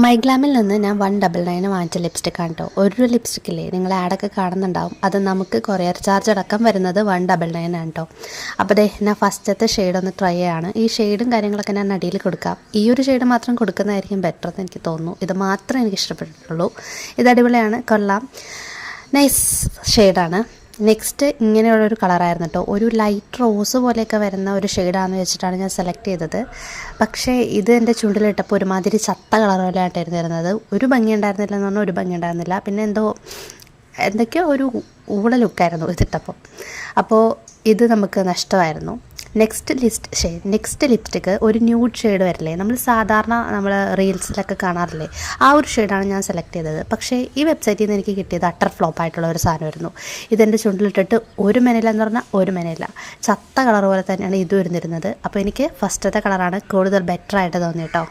മൈഗ്ലാമിൽ നിന്ന് ഞാൻ 199 വാങ്ങിച്ച ലിപ്സ്റ്റിക്കാണ് കേട്ടോ. ഒരു ലിപ്സ്റ്റിക്കില്ലേ നിങ്ങൾ ആഡൊക്കെ കാണുന്നുണ്ടാവും, അത് നമുക്ക് കൊറിയർ ചാർജ് അടക്കം വരുന്നത് 199 ആണ് കേട്ടോ. അപ്പോൾ ദേ ഞാൻ ഫസ്റ്റത്തെ ഷെയ്ഡ് ഒന്ന് ട്രൈ ചെയ്യാണ്. ഈ ഷെയ്ഡും കാര്യങ്ങളൊക്കെ ഞാൻ അടിയിൽ കൊടുക്കാം. ഈ ഒരു ഷെയ്ഡ് മാത്രം കൊടുക്കുന്നതായിരിക്കും ബെറ്റർ എന്ന് എനിക്ക് തോന്നുന്നു. ഇത് മാത്രമേ എനിക്ക് ഇഷ്ടപ്പെട്ടിട്ടുള്ളൂ. ഇത് അടിപൊളിയാണ്, കൊള്ളാം, നൈസ് ഷെയ്ഡാണ്. നെക്സ്റ്റ് ഇങ്ങനെയുള്ളൊരു കളറായിരുന്നു കേട്ടോ. ഒരു ലൈറ്റ് റോസ് പോലെയൊക്കെ വരുന്ന ഒരു ഷെയ്ഡാണെന്ന് വെച്ചിട്ടാണ് ഞാൻ സെലക്ട് ചെയ്തത്. പക്ഷേ ഇത് എൻ്റെ ചുണ്ടിലിട്ടപ്പോൾ ഒരുമാതിരി ചത്ത കളർ പോലെ ആയിട്ടായിരുന്നു വരുന്നത്. ഒരു ഭംഗി ഉണ്ടായിരുന്നില്ല എന്ന് പറഞ്ഞാൽ ഒരു ഭംഗി ഉണ്ടായിരുന്നില്ല. പിന്നെ എന്തൊക്കെയോ ഒരു ഊള ലുക്കായിരുന്നു ഇതിട്ടപ്പോൾ. അപ്പോൾ ഇത് നമുക്ക് നഷ്ടമായിരുന്നു. നെക്സ്റ്റ് ലിപ്സ്റ്റിക്ക് ഒരു ന്യൂഡ് ഷെയ്ഡ് വരില്ലേ, നമ്മൾ സാധാരണ നമ്മൾ റീൽസിലൊക്കെ കാണാറില്ലേ, ആ ഒരു ഷെയ്ഡാണ് ഞാൻ സെലക്ട് ചെയ്തത്. പക്ഷേ ഈ വെബ്സൈറ്റിൽ നിന്ന് എനിക്ക് കിട്ടിയത് അട്ടർ ഫ്ലോപ്പായിട്ടുള്ള ഒരു സാധനമായിരുന്നു. ഇതെൻ്റെ ചുണ്ടിലിട്ടിട്ട് ഒരു മെനയില്ല എന്ന് പറഞ്ഞാൽ ഒരു മെനയില്ല, ചത്ത കളർ പോലെ തന്നെയാണ് ഇത് വരുന്നിരുന്നത്. അപ്പോൾ എനിക്ക് ഫസ്റ്റത്തെ കളറാണ് കൂടുതൽ ബെറ്ററായിട്ട് തോന്നി കേട്ടോ.